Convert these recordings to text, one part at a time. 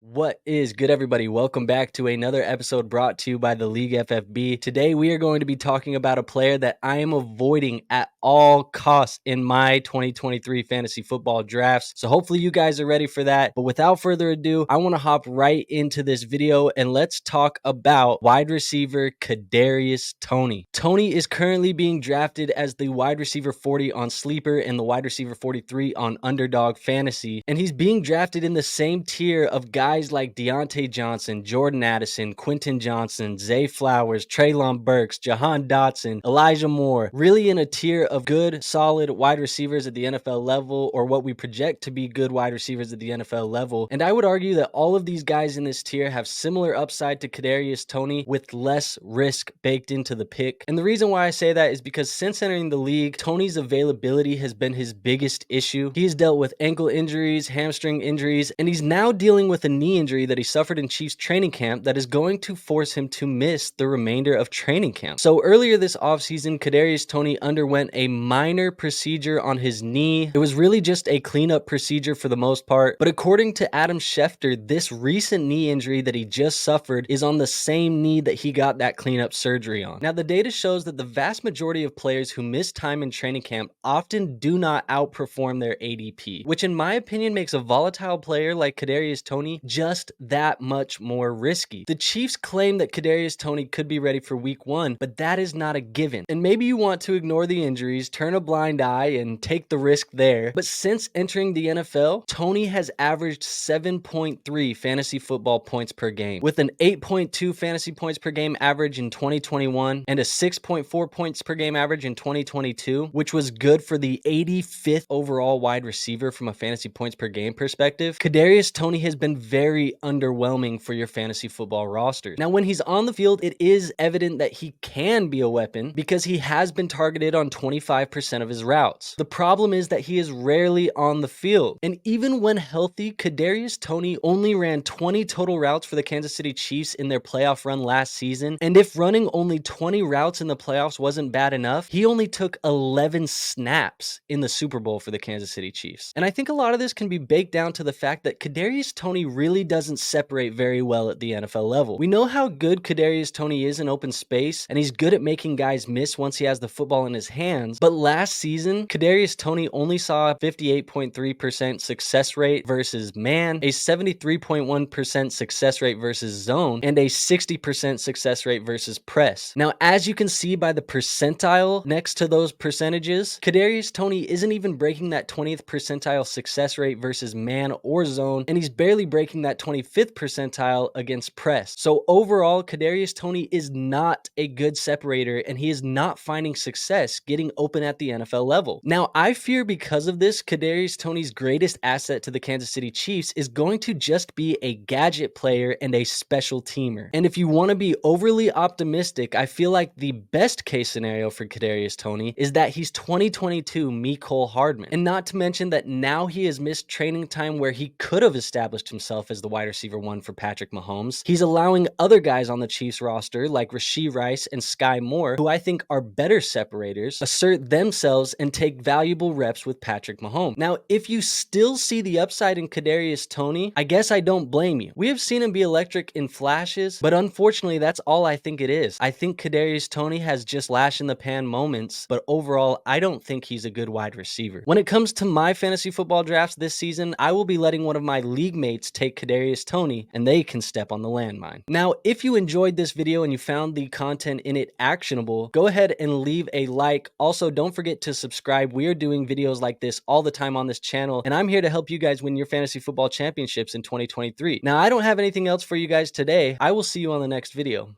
What is good, everybody? Welcome back to another episode brought to you by the League FFB. Today, we are going to be talking about a player that I am avoiding at all costs in my 2023 fantasy football drafts. So hopefully you guys are ready for that. But without further ado, I want to hop right into this video and let's talk about wide receiver Kadarius Toney. Toney is currently being drafted as the wide receiver 40 on Sleeper and the wide receiver 43 on Underdog Fantasy. And he's being drafted in the same tier of guys like Deontay Johnson, Jordan Addison, Quentin Johnson, Zay Flowers, Treylon Burks, Jahan Dotson, Elijah Moore, really in a tier of good, solid wide receivers at the NFL level, or what we project to be good wide receivers at the NFL level. And I would argue that all of these guys in this tier have similar upside to Kadarius Toney with less risk baked into the pick. And the reason why I say that is because since entering the league, Toney's availability has been his biggest issue. He has dealt with ankle injuries, hamstring injuries, and he's now dealing with a knee injury that he suffered in Chiefs training camp that is going to force him to miss the remainder of training camp. So earlier this offseason, Kadarius Toney underwent a minor procedure on his knee. It was really just a cleanup procedure for the most part, but according to Adam Schefter, this recent knee injury that he just suffered is on the same knee that he got that cleanup surgery on. Now, the data shows that the vast majority of players who miss time in training camp often do not outperform their ADP, which in my opinion makes a volatile player like Kadarius Toney just that much more risky. The Chiefs claim that Kadarius Toney could be ready for week 1, but that is not a given. And maybe you want to ignore the injuries, turn a blind eye, and take the risk there. But since entering the NFL, Toney has averaged 7.3 fantasy football points per game, with an 8.2 fantasy points per game average in 2021 and a 6.4 points per game average in 2022, which was good for the 85th overall wide receiver from a fantasy points per game perspective. Kadarius Toney has been very underwhelming for your fantasy football roster. Now, when he's on the field, it is evident that he can be a weapon because he has been targeted on 25% of his routes. The problem is that he is rarely on the field. And even when healthy, Kadarius Toney only ran 20 total routes for the Kansas City Chiefs in their playoff run last season. And if running only 20 routes in the playoffs wasn't bad enough, he only took 11 snaps in the Super Bowl for the Kansas City Chiefs. And I think a lot of this can be baked down to the fact that Kadarius Toney really doesn't separate very well at the NFL level. We know how good Kadarius Toney is in open space, and he's good at making guys miss once he has the football in his hands. But last season, Kadarius Toney only saw a 58.3% success rate versus man, a 73.1% success rate versus zone, and a 60% success rate versus press. Now, as you can see by the percentile next to those percentages, Kadarius Toney isn't even breaking that 20th percentile success rate versus man or zone, and he's barely breaking that 25th percentile against press. So overall, Kadarius Toney is not a good separator, and he is not finding success getting open at the NFL level. Now, I fear because of this, Kadarius Toney's greatest asset to the Kansas City Chiefs is going to just be a gadget player and a special teamer. And if you want to be overly optimistic, I feel like the best case scenario for Kadarius Toney is that he's 2022 Mecole Hardman. And not to mention that now he has missed training time where he could have established himself as the wide receiver 1 for Patrick Mahomes. He's allowing other guys on the Chiefs roster like Rashee Rice and Sky Moore, who I think are better separators, assert themselves and take valuable reps with Patrick Mahomes. Now, if you still see the upside in Kadarius Toney, I guess I don't blame you. We have seen him be electric in flashes, but unfortunately, that's all I think it is. I think Kadarius Toney has just flash in the pan moments, but overall, I don't think he's a good wide receiver. When it comes to my fantasy football drafts this season, I will be letting one of my league mates take Kadarius Toney, and they can step on the landmine. Now, if you enjoyed this video and you found the content in it actionable, go ahead and leave a like. Also, don't forget to subscribe. We are doing videos like this all the time on this channel, and I'm here to help you guys win your fantasy football championships in 2023. Now, I don't have anything else for you guys today. I will see you on the next video.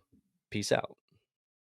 Peace out.